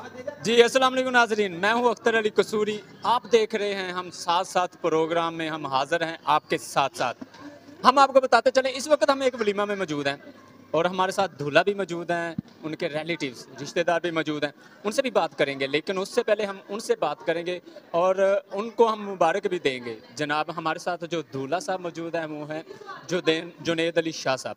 जी अस्सलाम वालेकुम नाज़रीन, मैं हूं अख्तर अली कसूरी। आप देख रहे हैं हम साथ साथ प्रोग्राम में हम हाज़िर हैं आपके साथ साथ। हम आपको बताते चलें इस वक्त हम एक वलीमा में मौजूद हैं और हमारे साथ दूल्हा भी मौजूद हैं, उनके रिलेटिव्स रिश्तेदार भी मौजूद हैं। उनसे भी बात करेंगे, लेकिन उससे पहले हम उनसे बात करेंगे और उनको हम मुबारक भी देंगे। जनाब हमारे साथ जो दूल्हा साहब मौजूद हैं वो हैं जुनैद अली शाह साहब।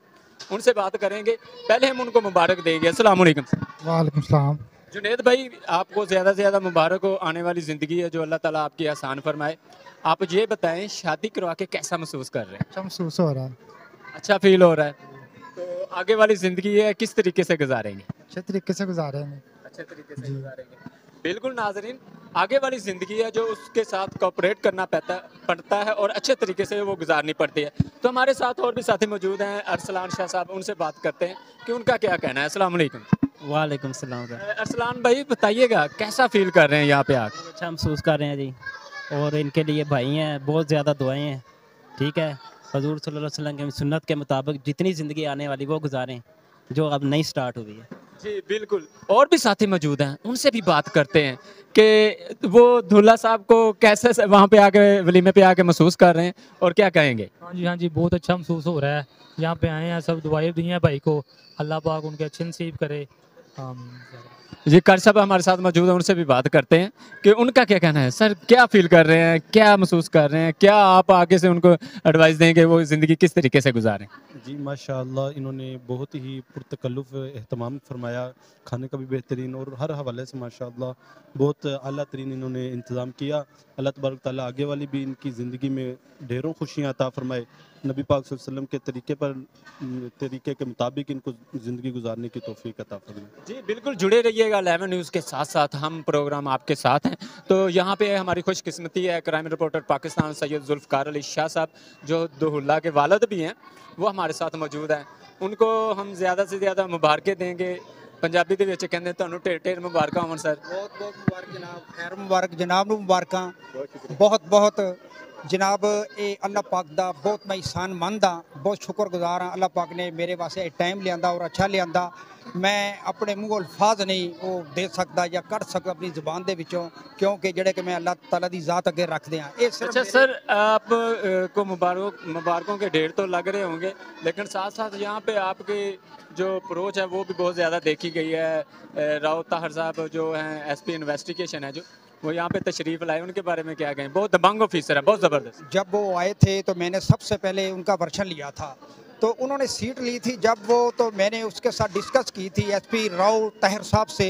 उनसे बात करेंगे, पहले हम उनको मुबारक देंगे। अस्सलाम वालेकुम। वालेकुम सलाम। जुनैद भाई, आपको ज़्यादा से ज़्यादा मुबारक हो, आने वाली ज़िंदगी है जो अल्लाह ताला आपकी आसान फरमाए। आप ये बताएं शादी करवा के कैसा महसूस कर रहे हैं? अच्छा महसूस हो रहा है। अच्छा फील हो रहा है? तो आगे वाली ज़िंदगी है किस तरीके से गुजारेंगे? अच्छे तरीके से गुजारेंगे। अच्छे तरीके से जी। गुजारेंगे। बिल्कुल नाजरीन, आगे वाली ज़िंदगी है जो उसके साथ कोऑपरेट करना पड़ता है और अच्छे तरीके से वो गुजारनी पड़ती है। तो हमारे साथ और भी साथी मौजूद हैं, अरसलान शाह साहब, उनसे बात करते हैं कि उनका क्या कहना है। अस्सलाम वालेकुम। वालेकुम सलाम। अरसलान भाई बताइएगा कैसा फील कर रहे हैं यहाँ पे आके? अच्छा महसूस कर रहे हैं जी, और इनके लिए भाई हैं, बहुत ज़्यादा दुआएं हैं। ठीक है, हजूर सल्लल्लाहु अलैहि वसल्लम की सुन्नत के मुताबिक जितनी ज़िंदगी आने वाली वो गुजारें जो अब नई स्टार्ट हुई है। जी बिल्कुल, और भी साथी मौजूद हैं, उनसे भी बात करते हैं कि वो दूल्हा साहब को कैसे वहाँ पे आके वलीमे पे आके महसूस कर रहे हैं और क्या कहेंगे। हाँ जी, बहुत अच्छा महसूस हो रहा है। यहाँ पे आए हैं, सब दुआएं दी हैं भाई को, अल्लाह पाक उनके अच्छे नसीब करे। जी कार साहब हमारे साथ मौजूद हैं, उनसे भी बात करते हैं कि उनका क्या कहना है। सर क्या फील कर रहे हैं, क्या महसूस कर रहे हैं, क्या आप आगे से उनको एडवाइस देंगे वो ज़िंदगी किस तरीके से गुजारें? जी माशाअल्लाह, इन्होंने बहुत ही पुरतकल्लुफ़ एहतमाम फरमाया, खाने का भी बेहतरीन और हर हवाले से माशाअल्लाह बहुत आला तरीन इन्होंने इंतज़ाम किया। अल्लाह तबारक ताला आगे वाली भी इनकी ज़िंदगी में ढेरों खुशियाँ अता फरमाए। नबी पाक सल्लल्लाहु अलैहि वसल्लम के तरीके के मुताबिक इनको ज़िंदगी गुजारने की तौफ़ीक अता फरमाए। जी बिल्कुल, जुड़े रहिएगा 11 न्यूज़ के साथ साथ, हम प्रोग्राम आपके साथ हैं। तो यहाँ पे हमारी खुशकिस्मती है, क्राइम रिपोर्टर पाकिस्तान सैयद जुल्फ़कार अली शाह साहब जो दूल्हा के वालिद भी हैं वो हमारे साथ मौजूद हैं। उनको हम ज़्यादा से ज़्यादा मुबारकें देंगे। पंजाबी ਦੇ ਵਿੱਚ ਕਹਿੰਦੇ ਤੁਹਾਨੂੰ ਢੇਰ ਢੇਰ ਮੁਬਾਰਕਾਂ ਹੋਣ ਸਰ। बहुत बहुत मुबारक जनाब, खैर मुबारक जनाब नूं मुबारकां। बहुत बहुत जनाब ये अल्लाह पाक दा बहुत मैं एहसान मंद हाँ, बहुत शुक्रगुजार हाँ। अल्लाह पाक ने मेरे वास्ते टाइम लिया और अच्छा लिया। मैं अपने मूँह अल्फाज नहीं वो दे सकता या कढ़ सकता अपनी ज़ुबान दे विचों, क्योंकि जेड़े कि मैं अल्लाह ताला दी ज़ात अगे रखते हैं। अच्छा सर, आप को मुबारकों के ढेर तो लग रहे होंगे, लेकिन साथ साथ यहाँ पे आपकी जो अप्रोच है वो भी बहुत ज़्यादा देखी गई है। राव ताहर साहब जो हैं एसपी इन्वेस्टिगेशन है जो वो यहाँ पे तशरीफ़ लाए, उनके बारे में क्या कहें? बहुत दबंग ऑफिसर है, बहुत ज़बरदस्त। जब वो आए थे तो मैंने सबसे पहले उनका वर्शन लिया था, तो उन्होंने सीट ली थी जब वो, तो मैंने उसके साथ डिस्कस की थी एसपी राव ताहिर साहब से।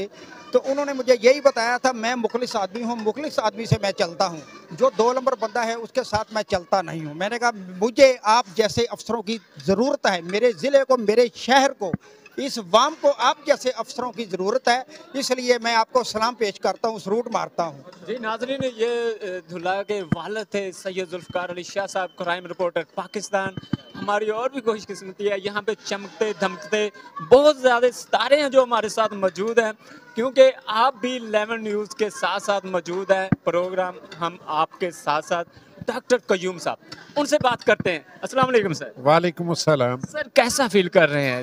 तो उन्होंने मुझे यही बताया था मैं मुखलिस आदमी हूँ, मुखलिस आदमी से मैं चलता हूँ, जो 2 नंबर बंदा है उसके साथ मैं चलता नहीं हूँ। मैंने कहा मुझे आप जैसे अफसरों की ज़रूरत है, मेरे ज़िले को, मेरे शहर को, इस वाम को आप जैसे अफसरों की ज़रूरत है, इसलिए मैं आपको सलाम पेश करता हूँ, सरूट मारता हूँ। जी नाज़रीन, ये दूल्हा के वालिद थे सैयद जुल्फ़कार अली शाह साहब, क्राइम रिपोर्टर पाकिस्तान। हमारी और भी खुशकिस्मती है, यहाँ पे चमकते धमकते बहुत ज़्यादा सितारे हैं जो हमारे साथ मौजूद हैं, क्योंकि आप भी 11 न्यूज़ के साथ साथ मौजूद हैं। प्रोग्राम हम आपके साथ साथ डॉक्टर कयूम साहब, उनसे बात करते हैं। अस्सलाम वालेकुम सर। वालेकुम अस्सलाम। सर कैसा फील कर रहे हैं,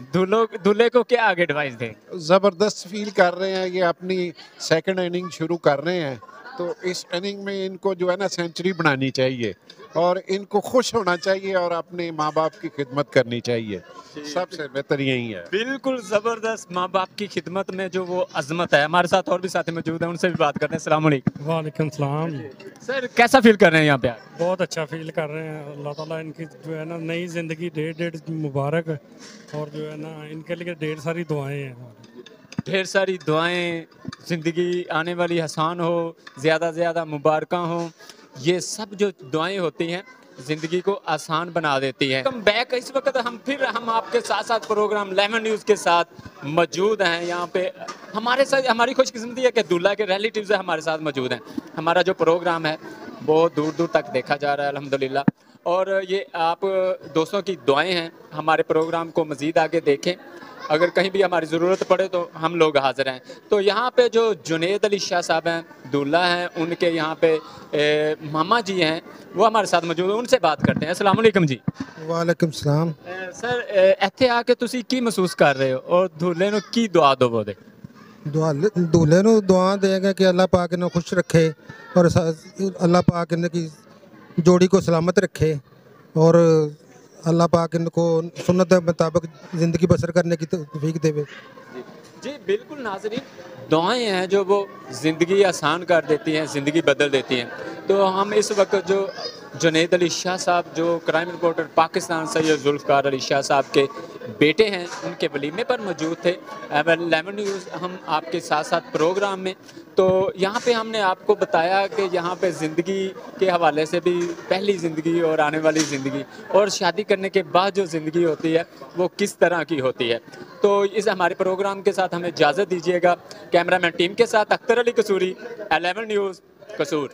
दूल्हे को क्या आगे एडवाइस दें? ज़बरदस्त फील कर रहे हैं। ये अपनी सेकंड इनिंग शुरू कर रहे हैं, तो इस इनिंग में इनको जो है ना सेंचुरी बनानी चाहिए और इनको खुश होना चाहिए और अपने माँ बाप की खिदमत करनी चाहिए। सबसे बेहतर यही है। बिल्कुल ज़बरदस्त, माँ बाप की खिदमत में जो वो अजमत है। हमारे साथ और भी साथी मौजूद हैं, उनसे भी बात करते हैं। अस्सलाम वालेकुम। वालेकुम सलाम। सर कैसा फील कर रहे हैं यहाँ पे आके? बहुत अच्छा फील कर रहे हैं। अल्लाह ताला इनकी जो है ना नई ज़िंदगी ढेर मुबारक, और जो है ना इनके लिए ढेर सारी दुआएं हैं। ढेर सारी दुआएं, ज़िंदगी आने वाली आसान हो, ज़्यादा से ज़्यादा मुबारकां हो। ये सब जो दुआएं होती हैं ज़िंदगी को आसान बना देती है। कम बैक इस वक्त हम आपके साथ साथ प्रोग्राम 11 न्यूज़ के साथ मौजूद हैं। यहाँ पे हमारे साथ हमारी खुशकिस्मती है कि दूल्हा के रिलेटिव्स हमारे साथ मौजूद हैं। हमारा जो प्रोग्राम है बहुत दूर दूर तक देखा जा रहा है अल्हम्दुलिल्लाह, और ये आप दोस्तों की दुआएं हैं। हमारे प्रोग्राम को मज़ीद आगे देखें, अगर कहीं भी हमारी ज़रूरत पड़े तो हम लोग हाज़िर हैं। तो यहाँ पे जो जुनैद अली शाह साहब हैं, दूल्हा हैं, उनके यहाँ पे मामा जी हैं, वो हमारे साथ मौजूद हैं, उनसे बात करते हैं। अस्सलाम वालेकुम जी। वालेकुम सलाम। सर ਇੱਥੇ ਆ ਕੇ ਤੁਸੀਂ ਕੀ ਮਹਿਸੂਸ ਕਰ ਰਹੇ ਹੋ और दूल्हे ਨੂੰ ਕੀ दुआ दोगे? दूल्हे ਨੂੰ ਦੁਆ ਦੇਗਾ ਕਿ ਅੱਲਾਹ ਪਾਕ ਇਹਨੂੰ ਖੁਸ਼ ਰੱਖੇ और अल्लाह पाक इनकी जोड़ी को सलामत रखे और अल्लाह पाक इनको सुन्नत के मुताबिक ज़िंदगी बसर करने की तौफीक देवे। जी बिल्कुल नाज़रीन, दुआएं हैं जो वो ज़िंदगी आसान कर देती हैं, ज़िंदगी बदल देती हैं। तो हम इस वक्त जो जुनैद अली शाह साहब जो क्राइम रिपोर्टर पाकिस्तान सैयद जुल्फ़कार अली शाह साहब के बेटे हैं, उनके वलीमे पर मौजूद थे। 11 न्यूज़ हम आपके साथ साथ प्रोग्राम में, तो यहाँ पे हमने आपको बताया कि यहाँ पे ज़िंदगी के हवाले से भी पहली ज़िंदगी और आने वाली ज़िंदगी और शादी करने के बाद जो ज़िंदगी होती है वो किस तरह की होती है। तो इस हमारे प्रोग्राम के साथ हमें इजाज़त दीजिएगा। कैमरामैन टीम के साथ अख्तर अली कसूरी, 11 न्यूज़ कसूर।